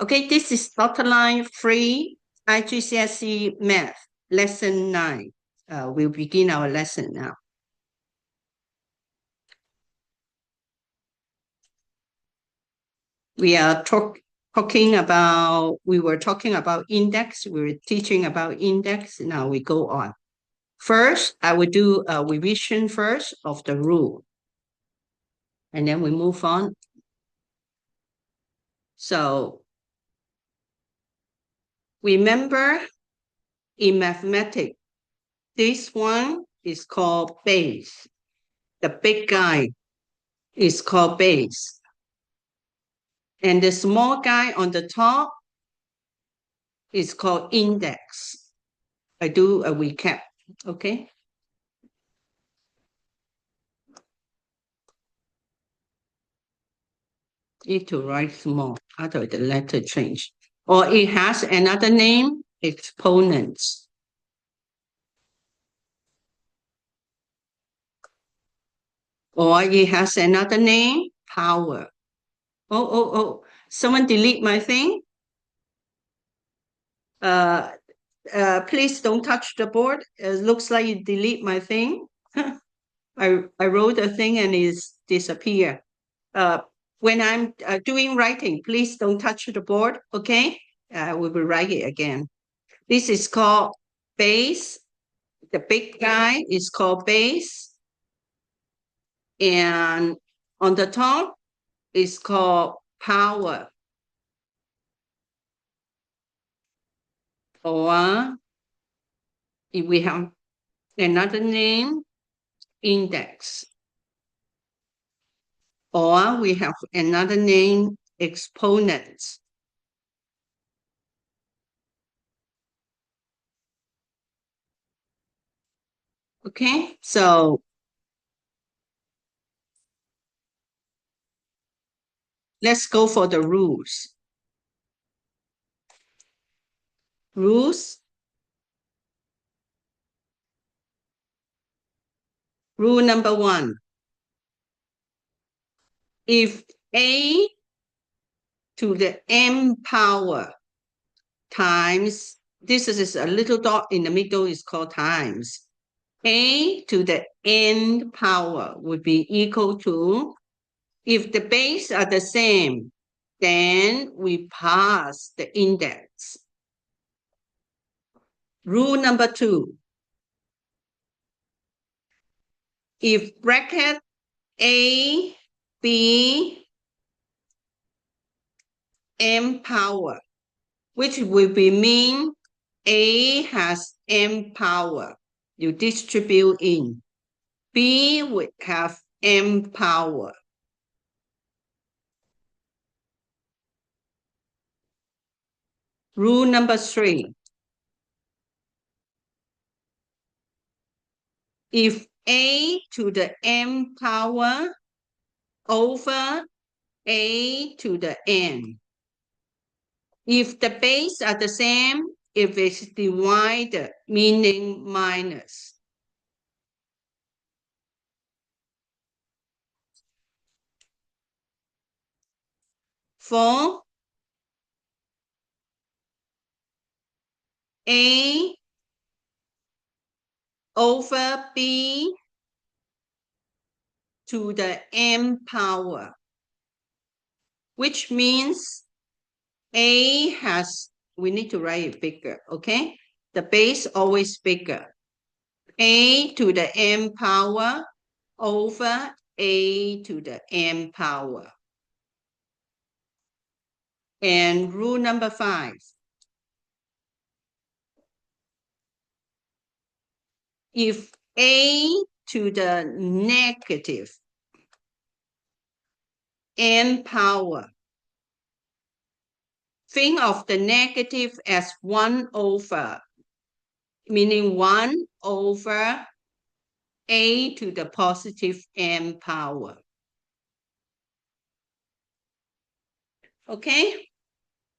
Okay, this is dotted line 3 IGCSE Math, Lesson 9. We'll begin our lesson now. We are talking about, we were talking about index. We were teaching about index. Now we go on. First, I will do a revision first of the rule. And then we move on. So remember, in mathematics, this one is called base. The big guy is called base. And the small guy on the top is called index. I do a recap, okay? Need to write small, otherwise the letter change. Or it has another name, exponents. Or it has another name, power. Oh, someone delete my thing. Please don't touch the board. It looks like you delete my thing. I wrote a thing and it's disappear. When I'm doing writing, please don't touch the board, okay? We will write it again. This is called base. The big guy is called base. And on the top is called power. Or if we have another name, index. Or we have another name, exponents. Okay, so let's go for the rules. Rules. Rule number 1. If a to the m power times, this is a little dot in the middle is called times. A to the n power would be equal to, if the base are the same, then we pass the index. Rule number 2. If bracket A, B, m power, which will be mean A has m power, you distribute in. B would have m power. Rule number 3. If A to the m power over A to the n, if the base are the same, if it's divided, meaning minus. For A over B to the m power, which means A has, we need to write it bigger, okay? The base always bigger. A to the m power over A to the m power. And rule number 5. If A to the negative n power, think of the negative as 1 over, meaning 1 over A to the positive n power. Okay?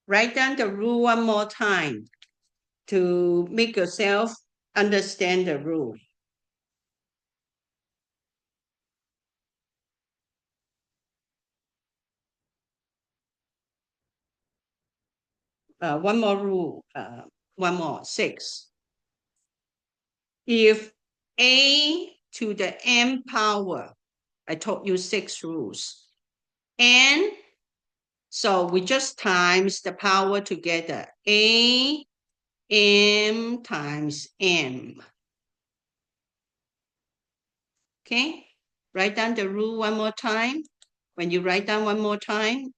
Write down the rule one more time to make yourself understand the rule. one more rule, one more, 6. If a to the m power, I taught you 6 rules, and so we just times the power together, a m times m. Okay, write down the rule one more time. When you write down one more time,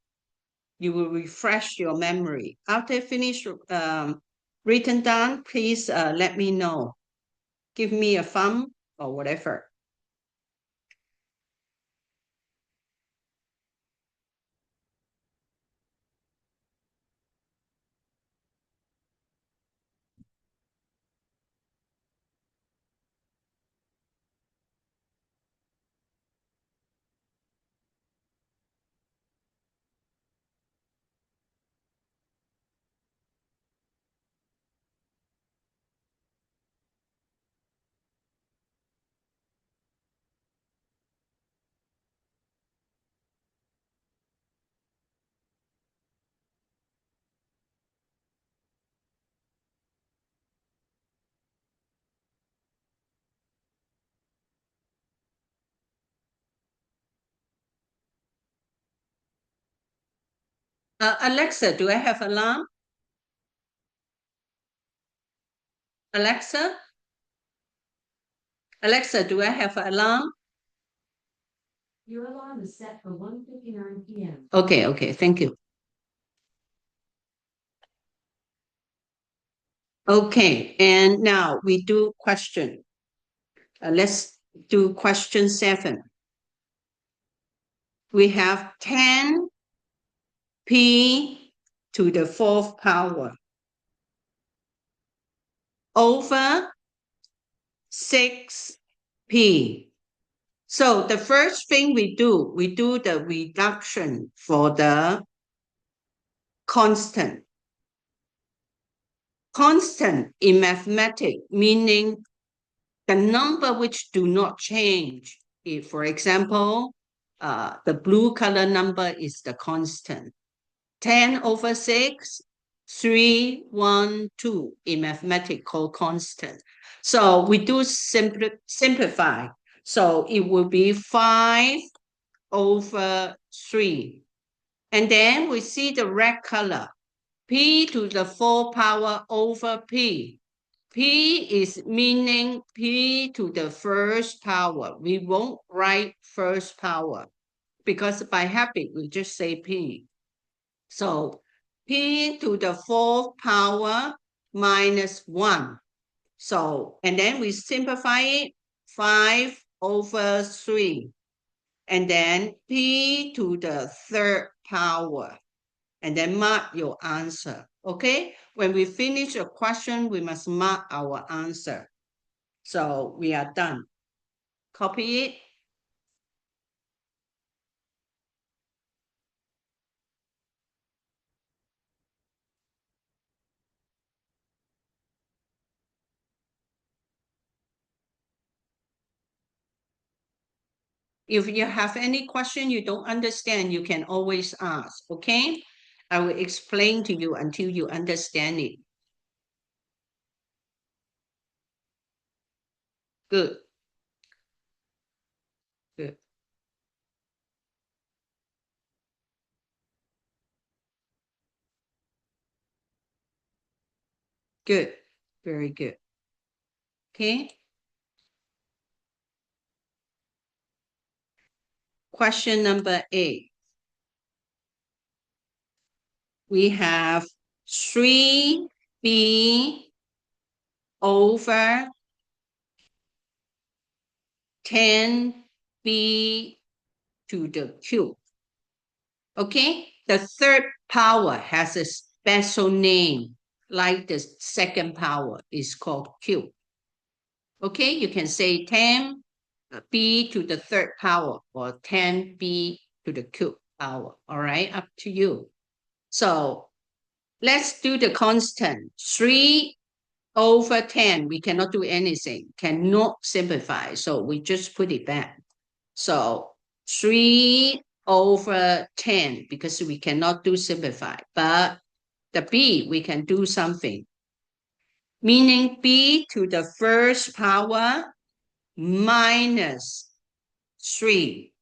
you will refresh your memory. After finish written down, please let me know. Give me a thumb or whatever. Alexa, do I have alarm? Alexa? Alexa, do I have alarm? Your alarm is set for 1:59 p.m. Okay, thank you. Okay, and now we do question. Let's do question 7. We have 10p to the 4th power over 6p. So the first thing we do the reduction for the constant. Constant in mathematics, meaning the number which do not change. If, for example, the blue color number is the constant. 10 over 6, 3, 1, 2 in mathematics called constant. So we do simplify. So it will be 5 over 3. And then we see the red color, p to the 4 power over p. P is meaning p to the 1st power. We won't write 1st power because by habit we just say p. So p to the 4th power minus 1. So, and then we simplify it, 5 over 3. And then p to the 3rd power. And then mark your answer, okay? When we finish a question, we must mark our answer. So we are done. Copy it. If you have any question you don't understand, you can always ask, okay? I will explain to you until you understand it. Good. Good. Good. Very good. Okay. Question number 8. We have 3b over 10b to the cube. Okay, the 3rd power has a special name, like the 2nd power is called cube. Okay, you can say 10b to the 3rd power or 10b to the cube power. All right, up to you. So let's do the constant. 3 over 10, we cannot do anything, cannot simplify. So we just put it back. So 3 over 10, because we cannot do simplify, but the b, we can do something. Meaning b to the first power minus 3.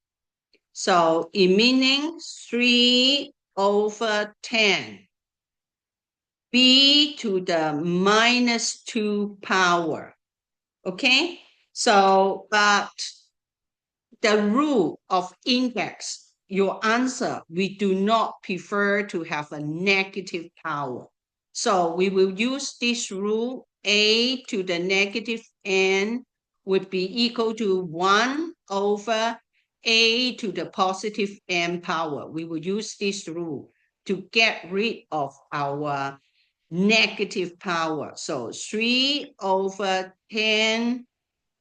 So in meaning 3 over 10. b to the minus 2 power. Okay? So, but the rule of index, your answer, we do not prefer to have a negative power. So we will use this rule, a to the negative n would be equal to 1 over a to the positive n power. We will use this rule to get rid of our negative power. So 3 over 10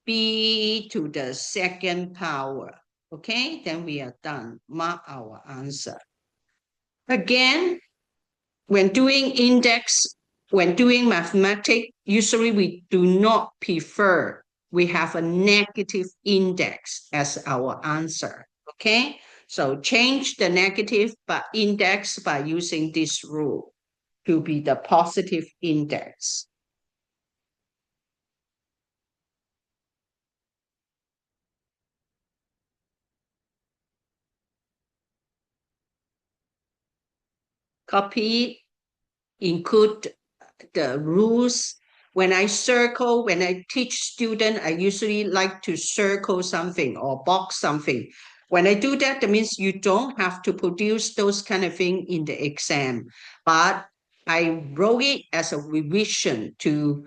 b to the second power. Okay, then we are done. Mark our answer. Again, when doing index, when doing mathematics, usually we do not prefer we have a negative index as our answer. Okay, so change the negative but index by using this rule to be the positive index. Copy, include the rules. When I teach students, I usually like to circle something or box something. When I do that, that means you don't have to produce those kind of thing in the exam. But I wrote it as a revision to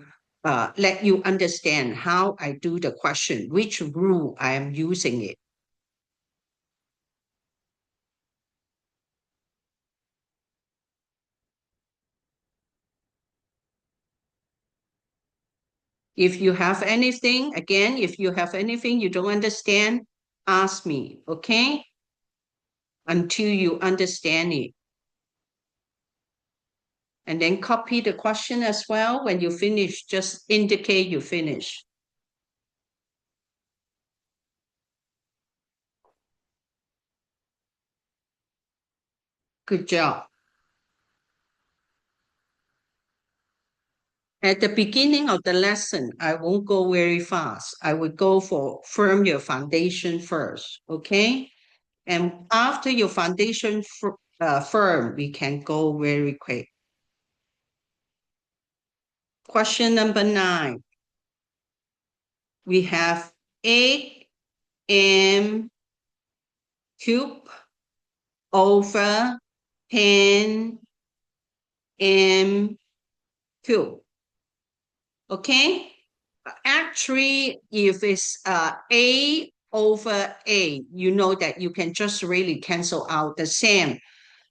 let you understand how I do the question, which rule I am using it. If you have anything, again, if you have anything you don't understand, ask me, okay? Until you understand it. And then copy the question as well. When you finish, just indicate you finish. Good job. At the beginning of the lesson, I won't go very fast. I will go for firm your foundation first, okay? And after your foundation firm, we can go very quick. Question number 9. We have 8m cubed over 10m cubed. Okay? Actually, if it's a over a, you know that you can just really cancel out the same.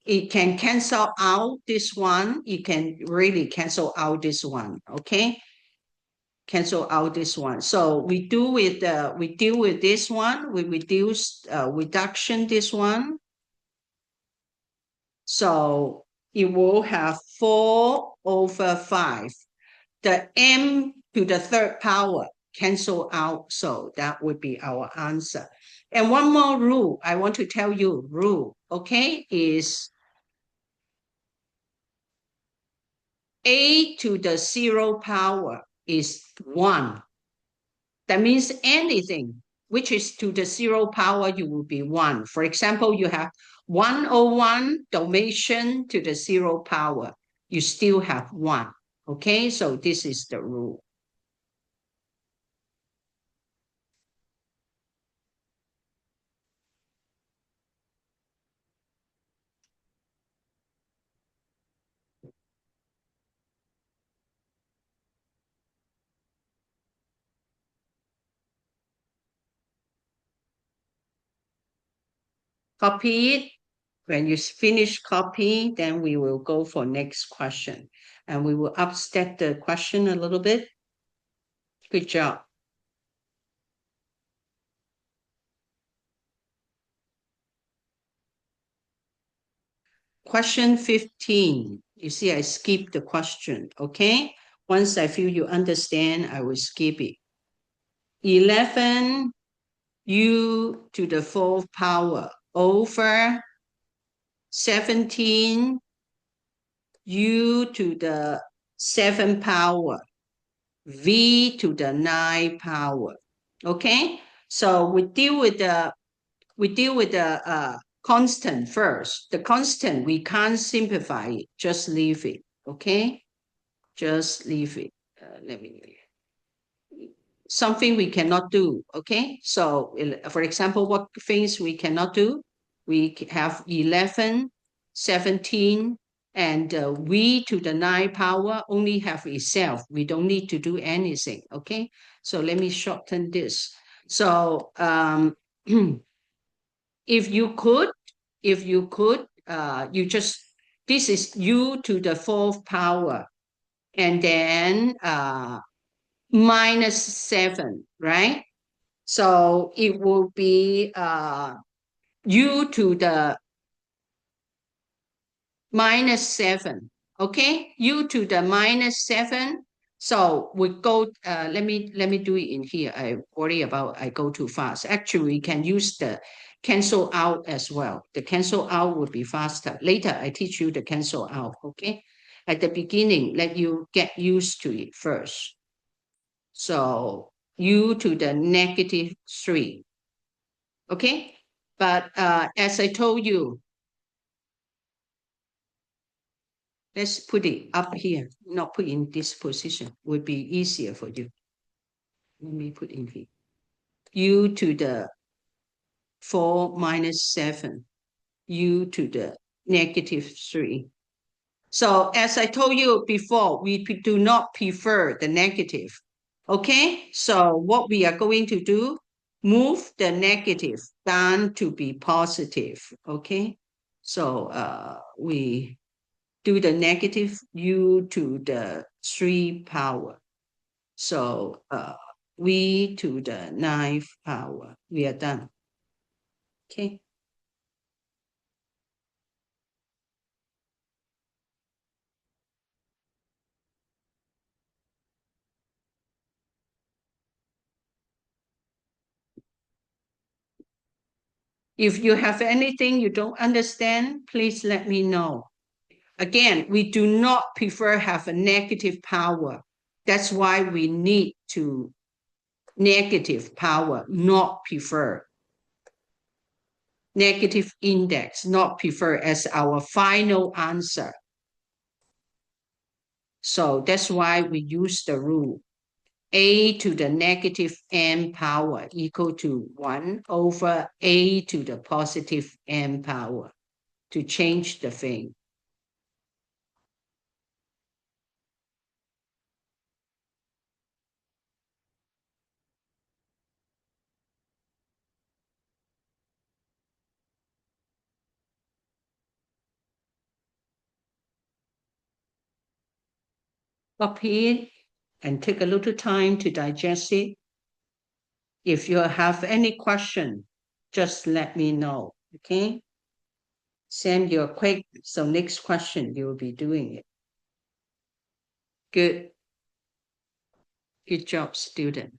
It can cancel out this one. It can really cancel out this one. Okay? Cancel out this one. So we deal with this one. We reduce reduction this one. So it will have 4 over 5. The m to the third power cancel out. So that would be our answer. And one more rule I want to tell you, rule, okay, is a to the 0 power is 1. That means anything which is to the 0 power, you will be 1. For example, you have 101 Dalmatian to the 0 power. You still have 1. Okay, so this is the rule. Copy it. When you finish copying, then we will go for next question. And we will upstep the question a little bit. Good job. Question 15. You see, I skipped the question, okay? Once I feel you understand, I will skip it. 11 u to the 4th power over 17 u to the 7 power, v to the 9 power. Okay, so we deal with the constant first. The constant, we can't simplify it, just leave it. Okay, just leave it. Let me, something we cannot do. Okay, so for example, what things we cannot do? We have 11, 17, and v to the 9 power only have itself. We don't need to do anything. Okay, so let me shorten this. So if you could, you just, this is u to the 4th power, and then minus 7, right? So it will be u to the minus 7. Okay, u to the minus 7. So we go, let me do it in here. I worry about I go too fast. Actually, we can use the cancel out as well. The cancel out would be faster. Later, I teach you the cancel out. Okay, at the beginning, let you get used to it first. So u to the negative 3. Okay, but as I told you, let's put it up here, not put in this position, would be easier for you. Let me put in here. U to the 4 minus 7, u to the negative 3. So as I told you before, we do not prefer the negative. Okay, so what we are going to do, move the negative down to be positive. Okay, so we do the negative u to the 3 power. So v to the 9th power. We are done. Okay. If you have anything you don't understand, please let me know. Again, we do not prefer have a negative power. That's why we need to negative power, not prefer. Negative index, not prefer as our final answer. So that's why we use the rule. A to the negative n power equal to 1 over a to the positive n power to change the thing. Copy it and take a little time to digest it. If you have any question, just let me know, okay? Send your quick, so next question, you will be doing it. Good. Good job, student.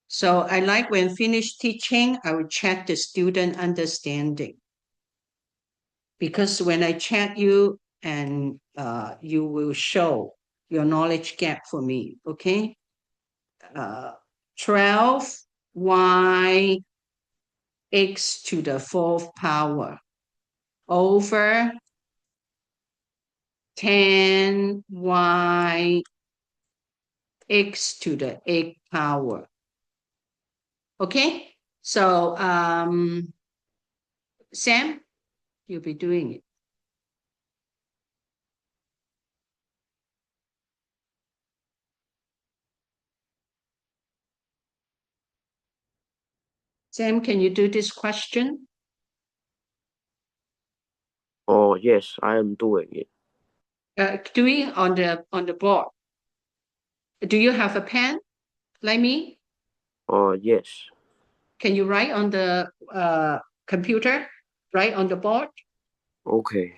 So I like when finished teaching, I will check the student understanding. Because when I check you, and you will show your knowledge gap for me, okay? 12y x to the 4th power over 10y x to the 8th power. Okay, so Sam, you'll be doing it. Sam, can you do this question? Oh, yes, I am doing it. Doing on the board. Do you have a pen like me? Oh, yes. Can you write on the computer? Write on the board? Okay.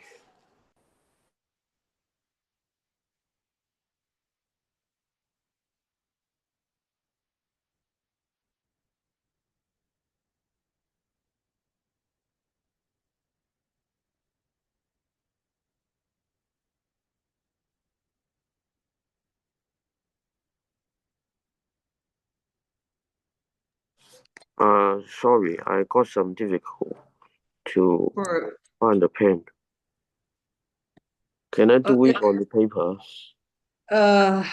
Sorry, I got some difficult to For find the pen. Can I do it on the paper? uh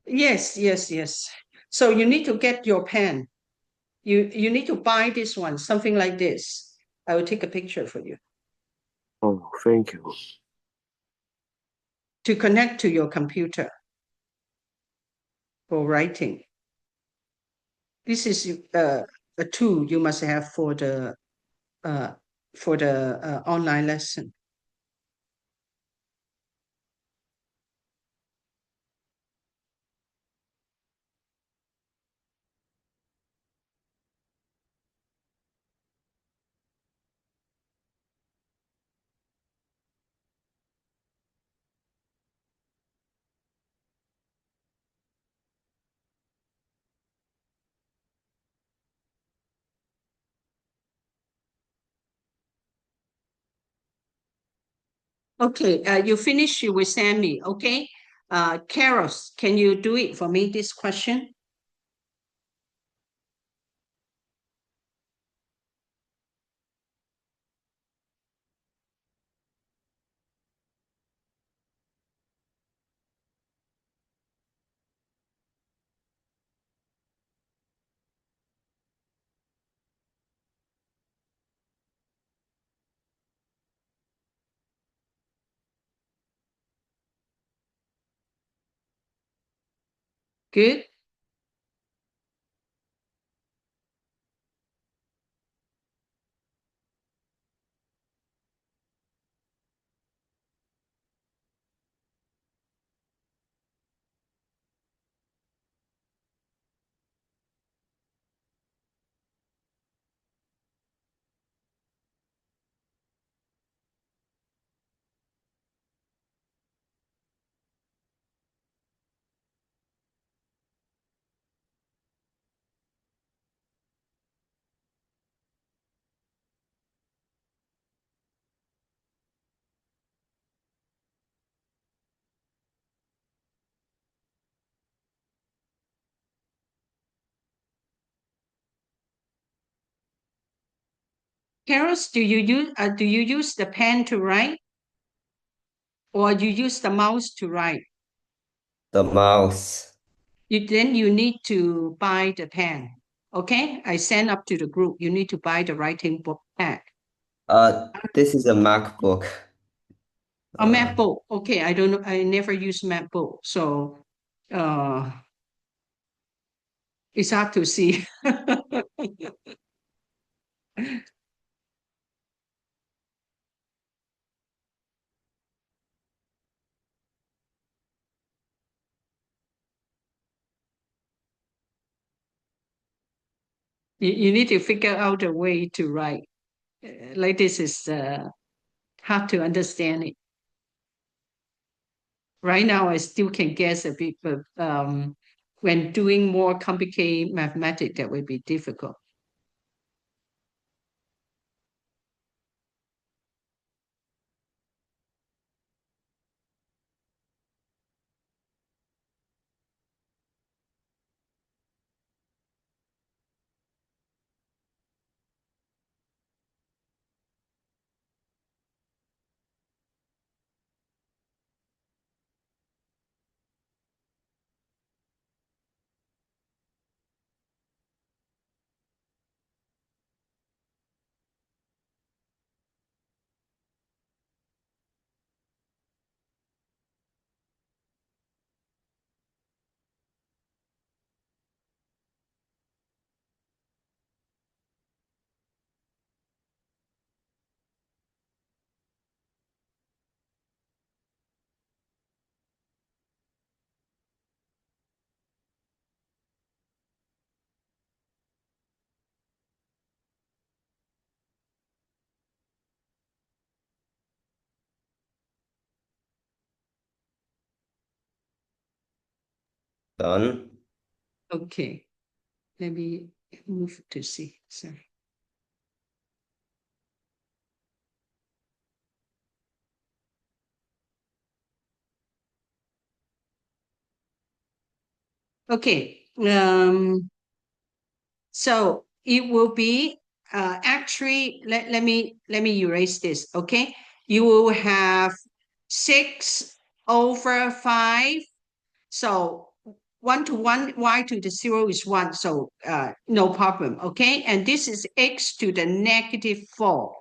yes. So you need to get your pen. You need to buy this one, something like this. I will take a picture for you Oh, thank you. to connect to your computer for writing. This is a tool you must have for the online lesson. Okay, you finish, you will send me, okay? Carol, can you do it for me, this question? Good. Carol, do you use the pen to write, or you use the mouse to write? The mouse. You need to buy the pen. Okay, I send up to the group. You need to buy the writing book pad. This is a MacBook. A MacBook. Okay, I don't know. I never use MacBook, so uh, it's hard to see. You need to figure out a way to write. Like this is hard to understand it. Right now, I still can guess a bit, but when doing more complicated mathematics, that would be difficult. Done. Okay, let me move to see. Sorry. Okay. So it will be actually, let me erase this, okay? You will have 6/5. So 1 to 1, y to the 0 is 1, so no problem, okay? And this is x to the -4.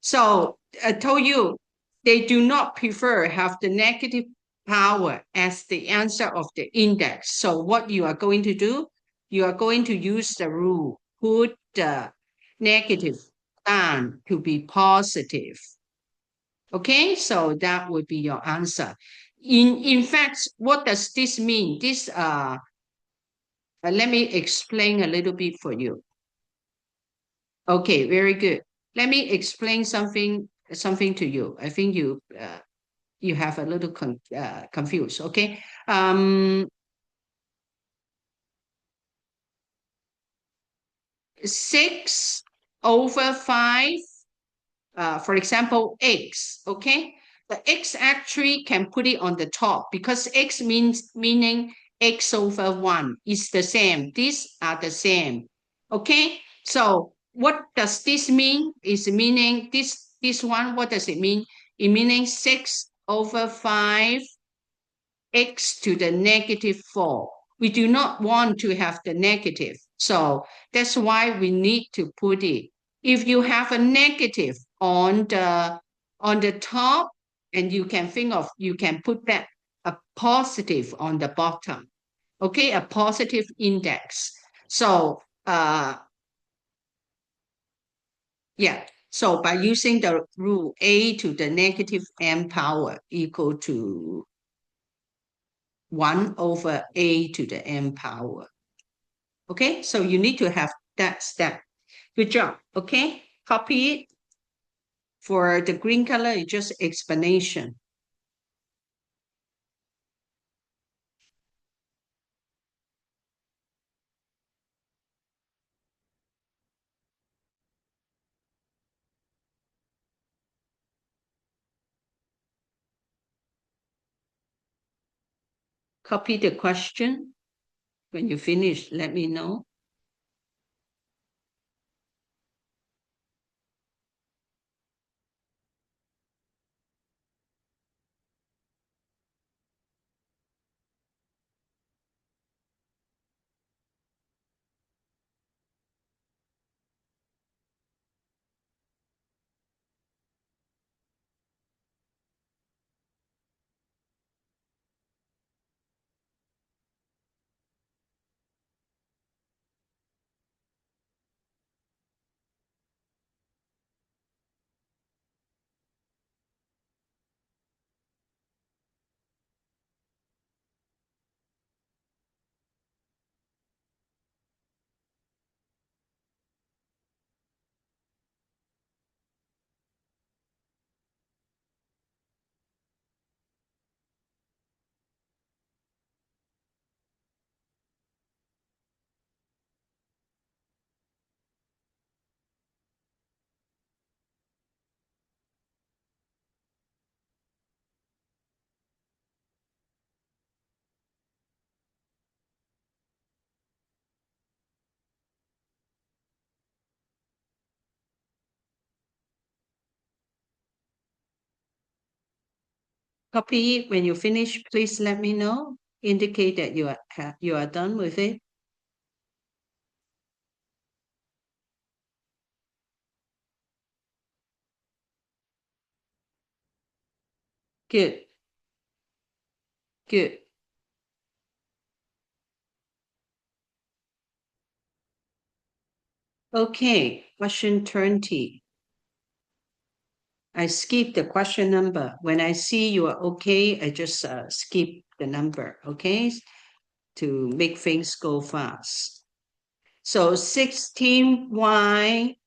So I told you, they do not prefer have the negative power as the answer of the index. So what you are going to do, you are going to use the rule, put the negative down to be positive. Okay, so that would be your answer. In fact, what does this mean? This let me explain a little bit for you. Okay, very good. Let me explain something to you. I think you have a little confused. Okay. 6/5. For example, x. Okay, the x actually can put it on the top because x meaning x/1 is the same. These are the same. Okay, so what does this mean? Is meaning this one. What does it mean? It meaning 6/5 x to the -4. We do not want to have the negative, so that's why we need to put it. If you have a negative on the top, and you can think of, you can put that a positive on the bottom. Okay, a positive index. So yeah, so by using the rule a to the -m power equal to 1/a to the m power. Okay, so you need to have that step. Good job. Okay, copy it. For the green color, it's just explanation. Copy the question. When you finish, let me know. Copy it. When you finish, please let me know. Indicate that you are done with it. Good. Good. Okay, question 20. I skip the question number. When I see you are okay, I just skip the number, okay? To make things go fast. So 16y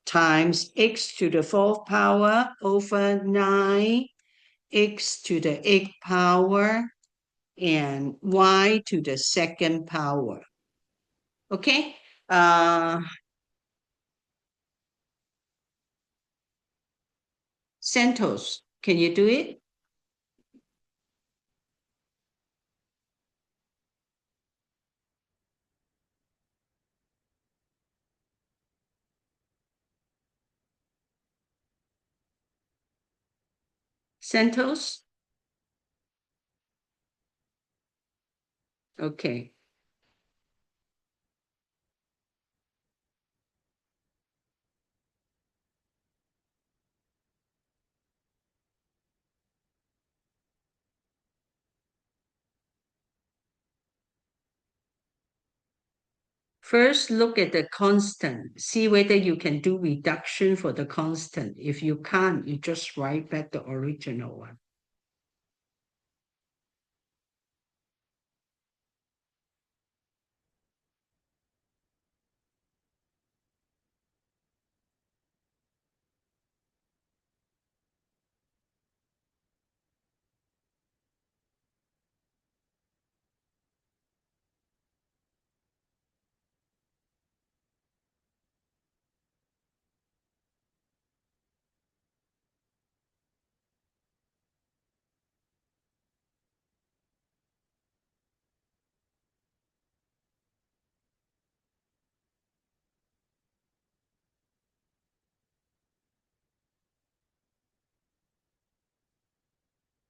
times x to the 4th power over 9x to the 8th power and y to the 2nd power. Okay? Santos, can you do it? Santos? Okay. First, look at the constant. See whether you can do reduction for the constant. If you can't, you just write back the original one.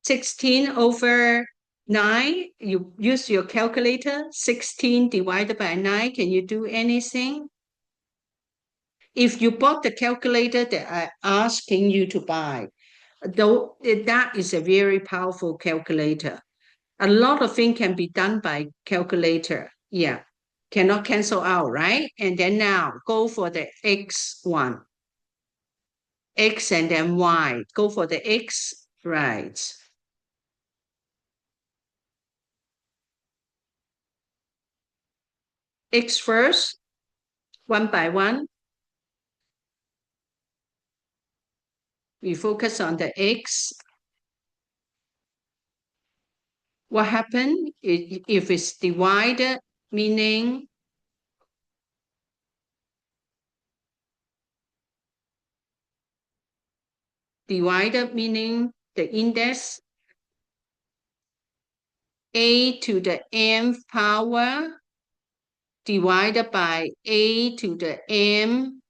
Sixteen over 9, you use your calculator. 16 divided by 9, can you do anything? If you bought the calculator that I'm asking you to buy, though that is a very powerful calculator. A lot of things can be done by calculator. Yeah, cannot cancel out, right? And then now go for the X one. X and then Y. Go for the X, right. X first, one by one. We focus on the X. What happened if it's divided, meaning the index a to the m power divided by a to the m,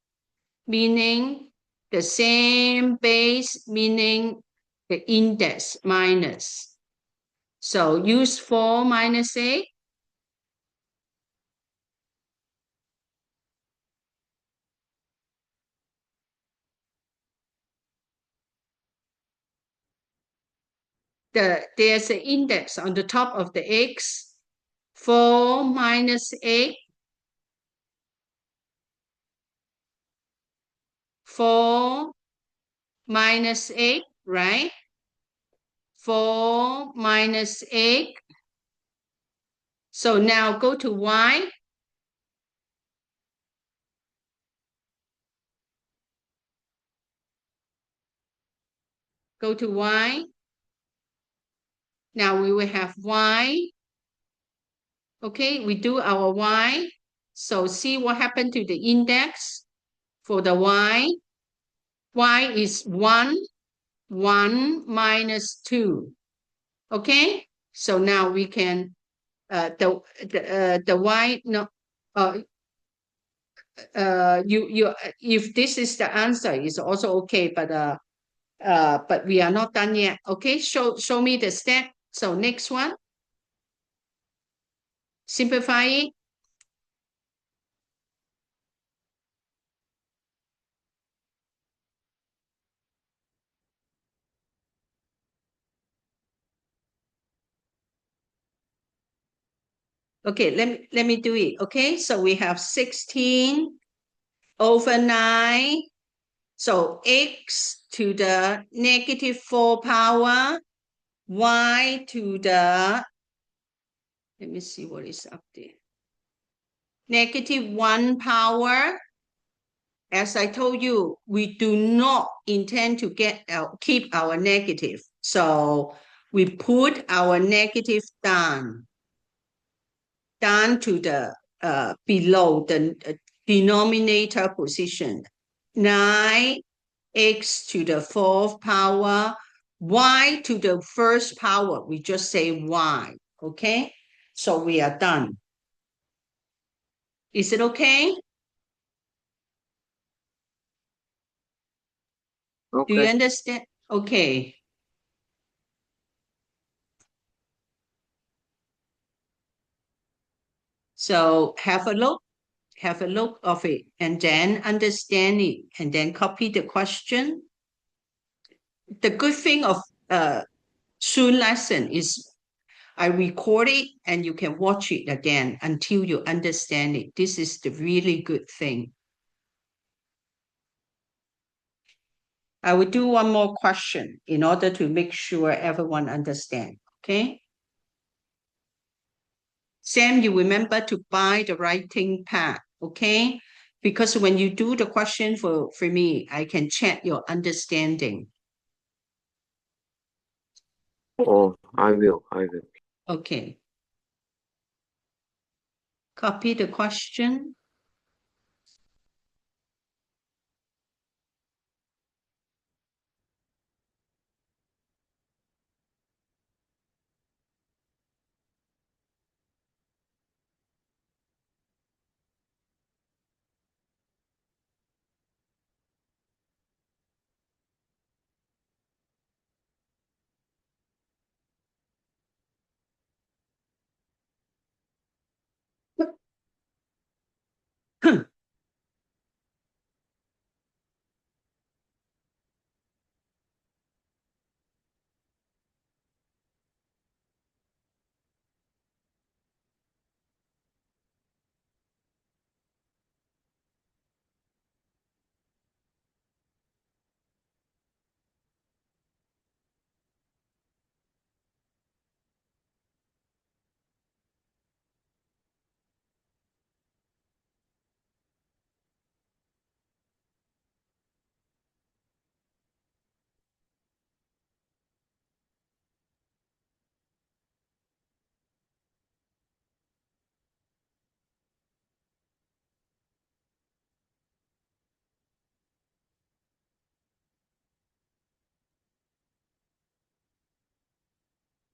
meaning the same base, meaning the index minus. So use 4 minus 8. There's an index on the top of the X. 4 minus 8. 4 minus 8, right? 4 minus 8. So now go to Y. Go to Y. Now we will have Y. Okay, we do our Y. So see what happened to the index for the Y. Y is 1, 1 minus 2. Okay, so now we can, the Y, no, if this is the answer, it's also okay, but we are not done yet. Okay, show me the step. So next one, simplify it. Okay, let me do it. Okay, so we have 16 over 9. So x to the negative 4 power, y to the, let me see what is up there. Negative 1 power. As I told you, we do not intend to keep our negative. So we put our negative down to the below the denominator position. 9x to the 4th power, y to the 1st power. We just say y, okay? So we are done. Is it okay? Do you Okay. understand? Okay. So have a look of it, and then understand it, and then copy the question. The good thing of Zoom lesson is I record it and you can watch it again until you understand it. This is the really good thing. I will do one more question in order to make sure everyone understands. Okay? Sam, you remember to buy the writing pad, okay? Because when you do the question for me, I can check your understanding. Oh, I will. Okay. Copy the question.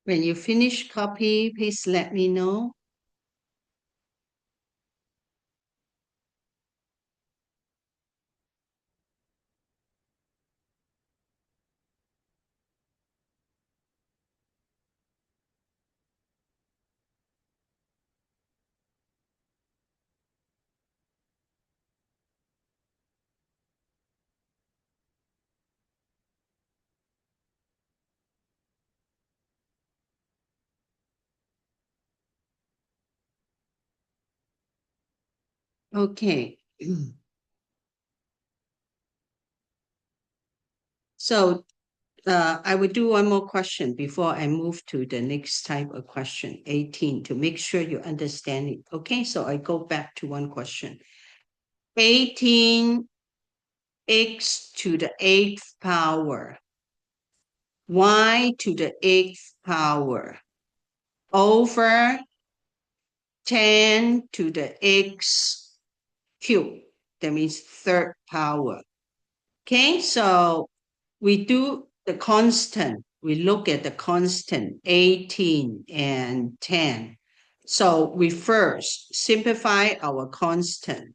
When you finish copy, please let me know. Okay. So I will do one more question before I move to the next type of question, 18, to make sure you understand it. Okay, so I go back to one question. 18 x to the 8th power, y to the 8th power, over 10 to the x cubed. That means third power. Okay, so we do the constant. We look at the constant 18 and 10. So we first simplify our constant.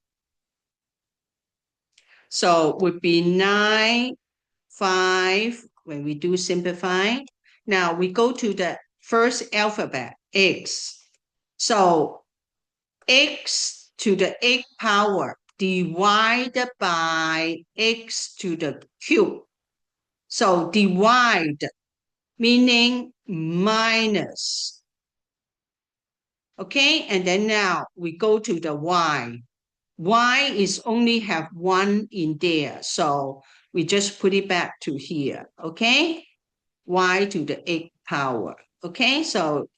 So would be 9, 5 when we do simplify. Now we go to the first alphabet, x. So x to the 8th power divided by x to the cube. So divide meaning minus. Okay, and then now we go to the y. Y is only have 1 in there, so we just put it back to here. Okay, y to the 8th power. Okay, so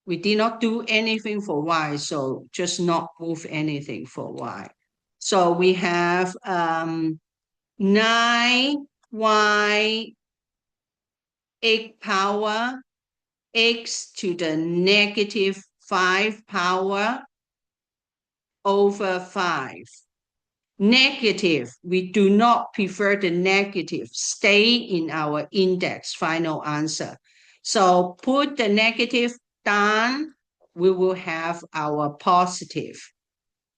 we did not do anything for y, so just not move anything for y. So we have 9y 8th power x to the negative 5 power over 5. Negative, we do not prefer the negative. Stay in our index, final answer. So put the negative down, we will have our positive.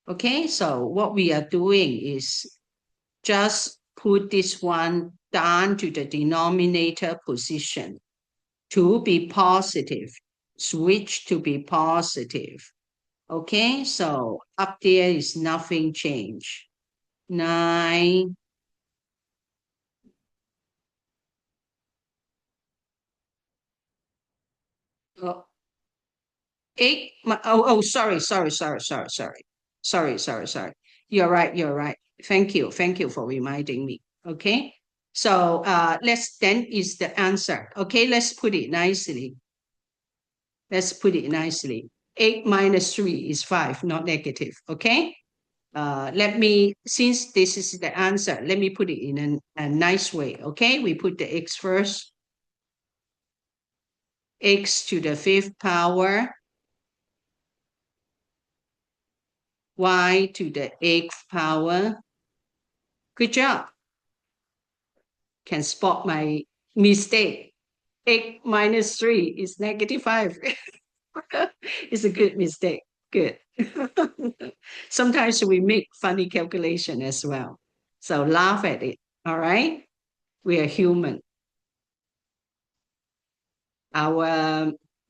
Okay, so what we are doing is just put this one down to the denominator position to be positive. switch to be positive. Okay, so up there is nothing changed. 9. Oh, 8. Sorry. You're right. Thank you for reminding me. Okay, so let's then is the answer. Okay, let's put it nicely. 8 minus 3 is 5, not negative. Okay, since this is the answer, let me put it in a nice way. Okay, we put the x first. X to the 5th power, y to the 8th power. Good job. Can spot my mistake. 8 minus 3 is negative 5. It's a good mistake. Good. Sometimes we make funny calculation as well. So laugh at it. All right. We are human.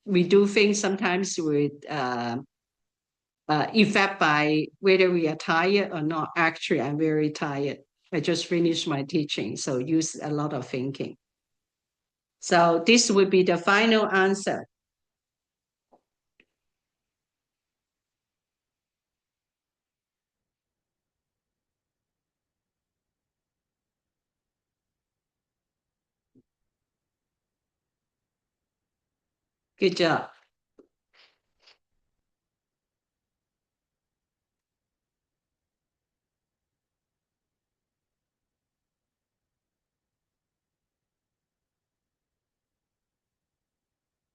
We do things sometimes with effect by whether we are tired or not. Actually, I'm very tired. I just finished my teaching, so use a lot of thinking. So this would be the final answer. Good job.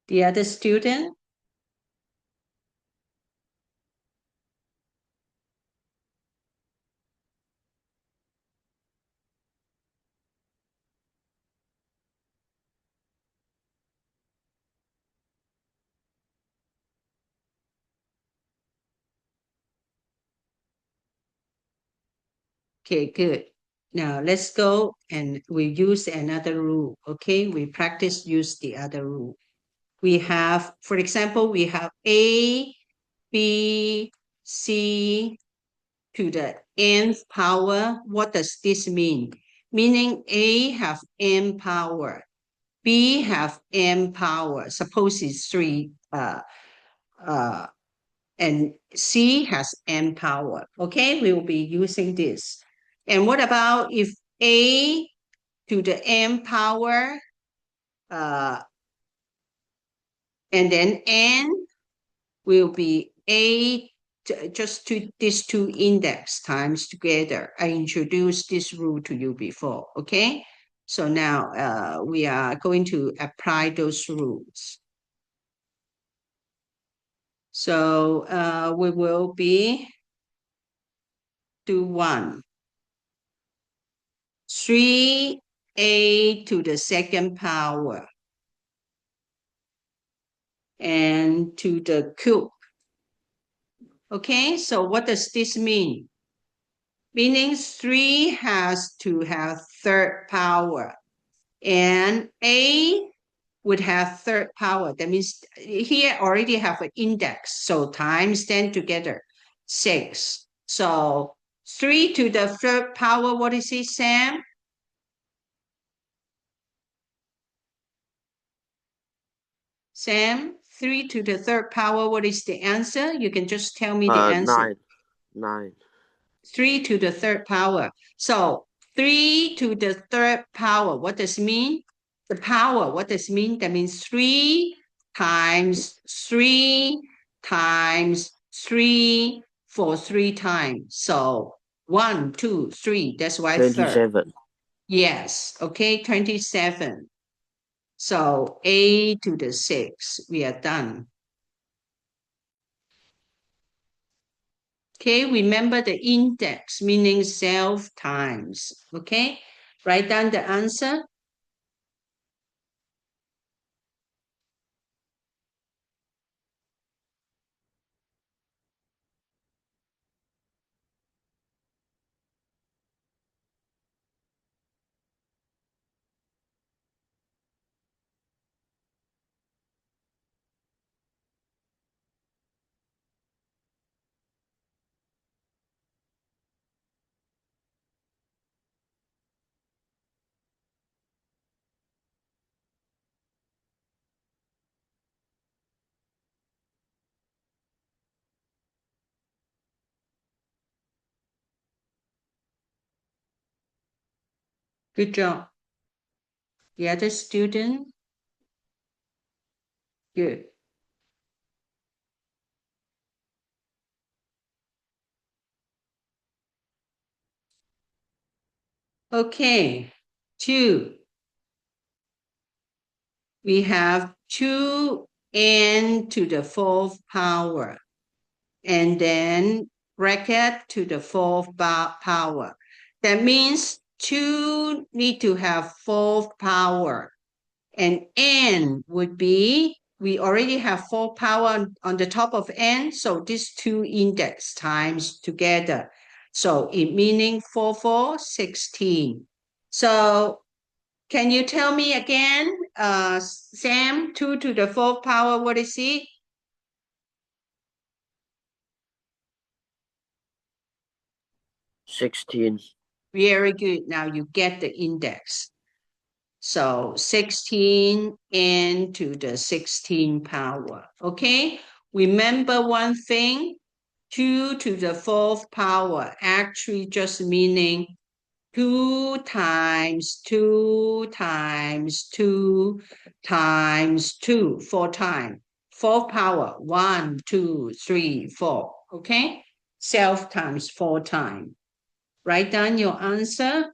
The other student? Okay, good. Now let's go and we use another rule. Okay, we practice use the other rule. We have, for example, we have A, B, C to the nth power. What does this mean? Meaning A have n power, B have m power. Suppose it's 3, and C has m power. Okay, we will be using this. And what about if A to the m power, and then n will be A just to these two index times together. I introduced this rule to you before, okay? So now we are going to apply those rules. So we will be do 1. 3A to the 2nd power and to the cube. Okay, so what does this mean? Meaning 3 has to have 3rd power and A would have 3rd power. That means here already have an index. So times 10 together, 6. So 3 to the 3rd power, what is it, Sam? Sam, 3 to the 3rd power, what is the answer? You can just tell me the answer. 9. 3 to the 3rd power. So 3 to the 3rd power, what does it mean? The power, what does it mean? That means 3 times 3 times 3 for 3 times. So 1, 2, 3, that's why 3rd. 27. Yes, okay, 27. So A to the 6, we are done. Okay, remember the index, meaning self times. Okay, write down the answer. Good job. The other student? Good. Okay, 2. We have 2n to the 4th power, and then bracket to the 4th power. That means 2 need to have 4th power, and n would be, we already have 4 power on the top of n, so these 2 index times together. So it meaning 4, 4, 16. So can you tell me again, Sam, 2 to the 4th power, what is it? 16. Very good. Now you get the index. So 16 n to the 16 power. Okay? Remember one thing, 2 to the 4th power actually just meaning 2 times 2 times 2 times 2, 4 times. 4th power, 1, 2, 3, 4. Okay? Self times 4 times. Write down your answer.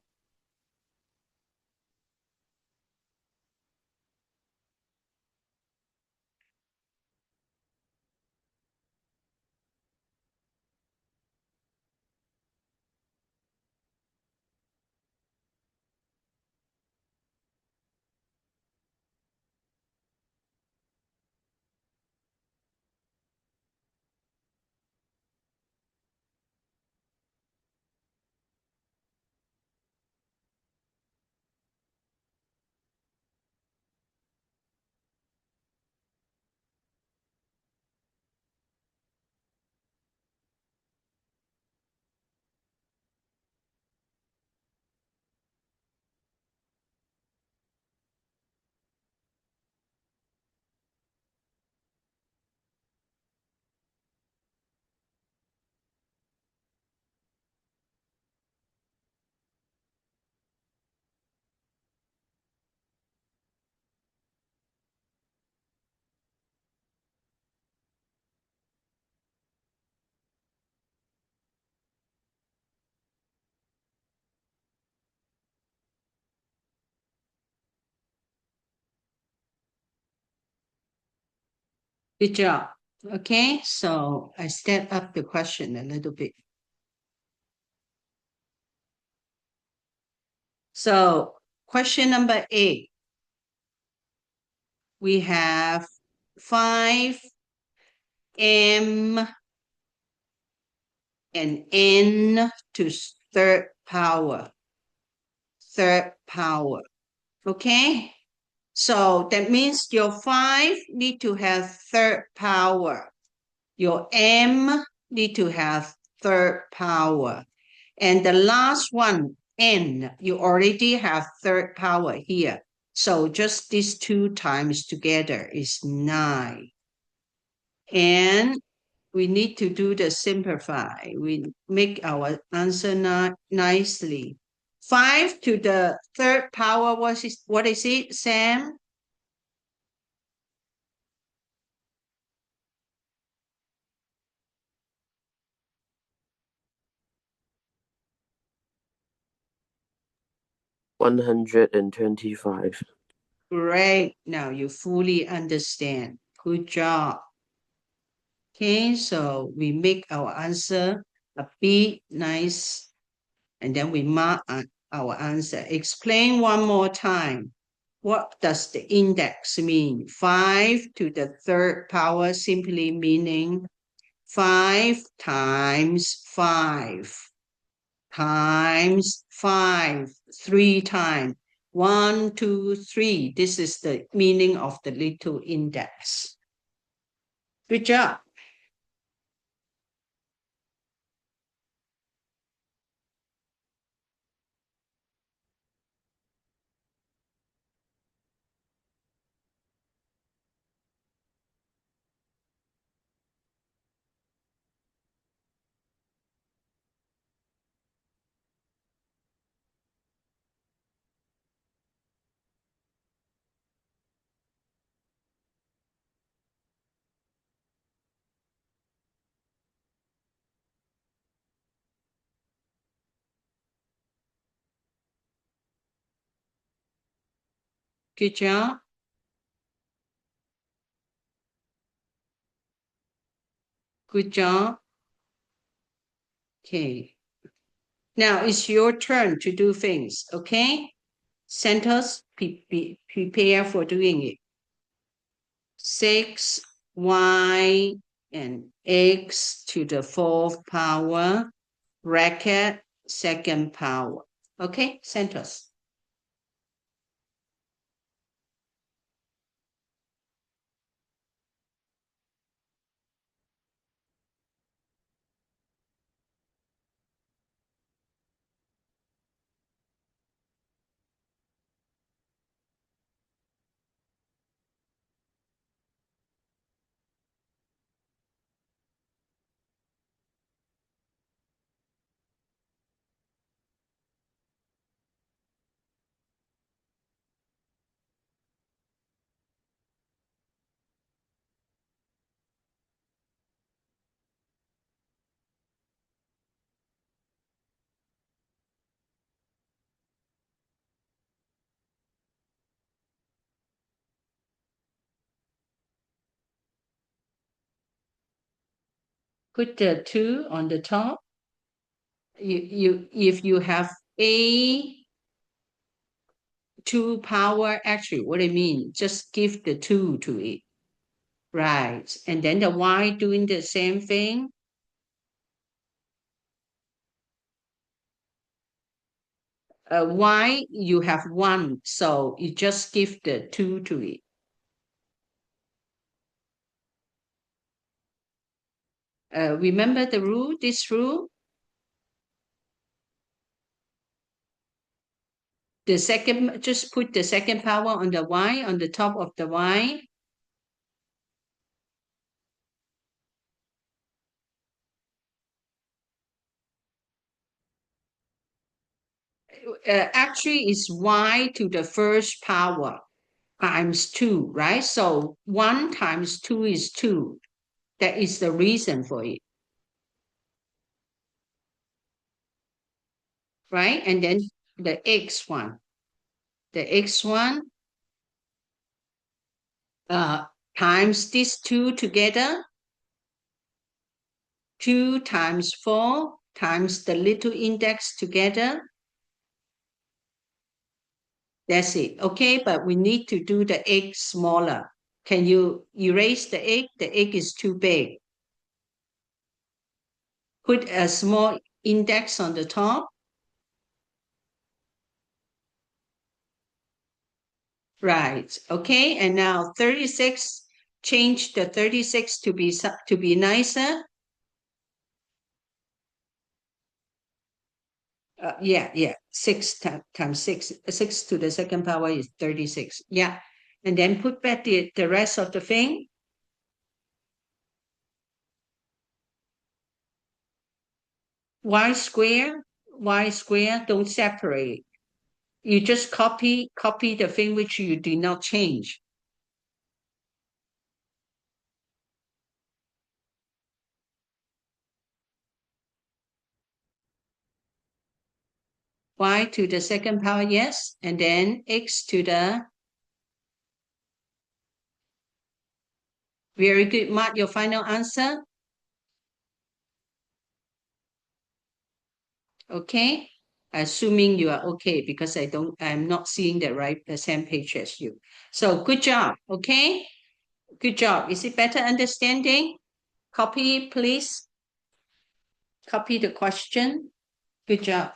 Good job. Okay, so I step up the question a little bit. So question number 8. We have 5m and n to 3rd power. 3rd power. Okay? So that means your 5 need to have 3rd power. Your m need to have 3rd power. And the last one, n, you already have 3rd power here. So just these 2 times together is 9. And we need to do the simplify. We make our answer nicely. 5 to the 3rd power, what is it, Sam? 125. Great. Now you fully understand. Good job. Okay, so we make our answer a bit nice, and then we mark our answer. Explain one more time. What does the index mean? 5 to the 3rd power simply meaning 5 times 5 times 5, 3 times. 1, 2, 3. This is the meaning of the little index. Good job. Good job. Good job. Okay. Now it's your turn to do things, okay? Centers, prepare for doing it. 6y and x to the fourth power, bracket, second power. Okay, centers. Put the 2 on the top. If you have a 2 power, actually what I mean, just give the 2 to it. Right. And then the y doing the same thing. Y, you have 1, so you just give the 2 to it. Remember the rule, this rule? The second, just put the second power on the y, on the top of the y. Actually, it's y to the first power times 2, right? So 1 times 2 is 2. That is the reason for it. Right? And then the x one. The x one times these 2 together. 2 times 4 times the little index together. That's it. Okay, but we need to do the egg smaller. Can you erase the egg? The egg is too big. Put a small index on the top. Right. Okay, and now 36, change the 36 to be nicer. Yeah. 6 times 6. 6 to the second power is 36. Yeah. And then put back the rest of the thing. Y square, don't separate. You just copy the thing which you did not change. Y to the second power, yes. And then x to the... Very good. Mark your final answer. Okay. Assuming you are okay, because I'm not seeing the same page as you. So good job. Okay. Good job. Is it better understanding? Copy, please. Copy the question. Good job.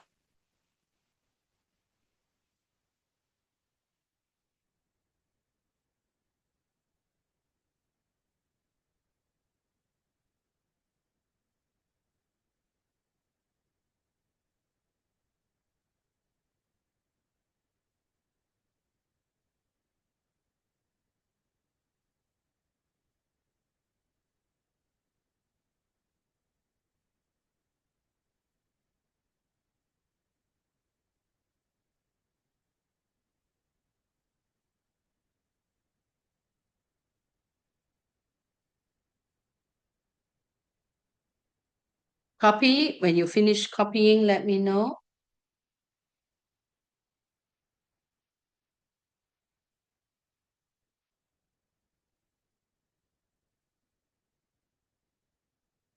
Copy. When you finish copying, let me know.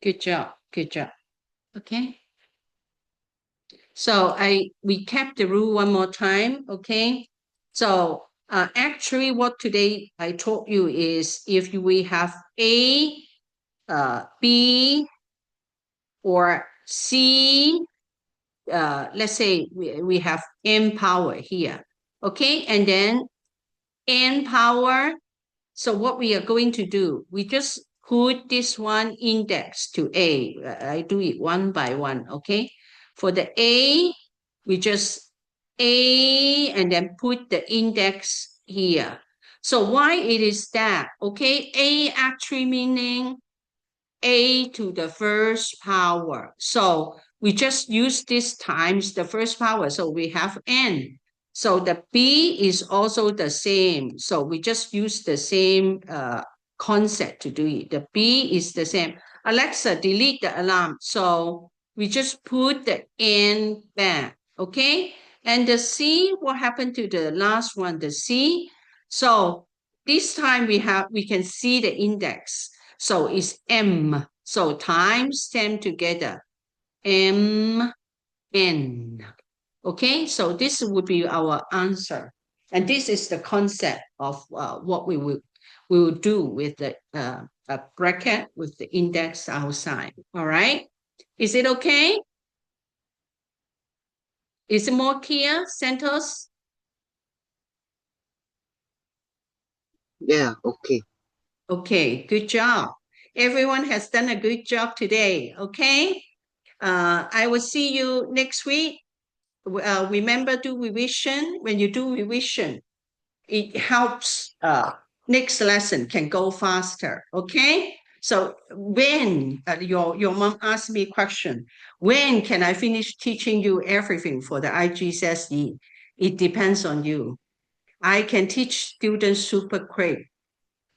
Good job. Good job. Okay. So we kept the rule one more time. Okay. So actually what today I told you is if we have A, B, or C, let's say we have n power here. Okay. And then n power. So what we are going to do, we just put this one index to A. I do it one by one, okay? For the A, we just A and then put the index here. So why it is that? Okay, A actually meaning A to the first power. So we just use this times the first power. So we have n. So the B is also the same. So we just use the same concept to do it. The B is the same. Alexa, delete the alarm. So we just put the n back. Okay. And the C, what happened to the last one? The C. So this time we can see the index. So it's M. So times them together. M, N. Okay, so this would be our answer. And this is the concept of what we will do with the a bracket with the index outside. All right. Is it okay? Is it more clear, Santos? Yeah, okay. Okay, good job. Everyone has done a good job today. Okay. I will see you next week. Remember, do revision. When you do revision, it helps next lesson can go faster. Okay. So when your mom asked me a question, when can I finish teaching you everything for the IGCSE? It depends on you. I can teach students super quick.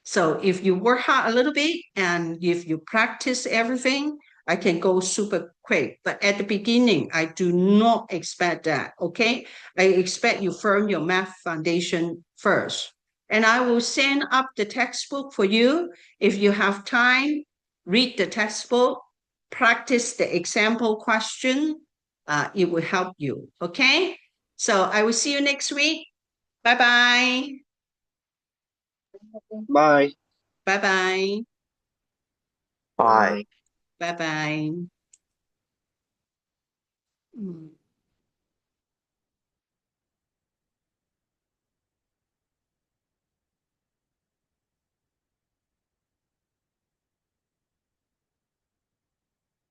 So if you work hard a little bit and if you practice everything, I can go super quick. But at the beginning, I do not expect that, okay? I expect you firm your math foundation first. And I will send up the textbook for you. If you have time, read the textbook, practice the example question. It will help you, okay? So I will see you next week. Bye-bye. Bye. Bye-bye. Bye. Bye bye.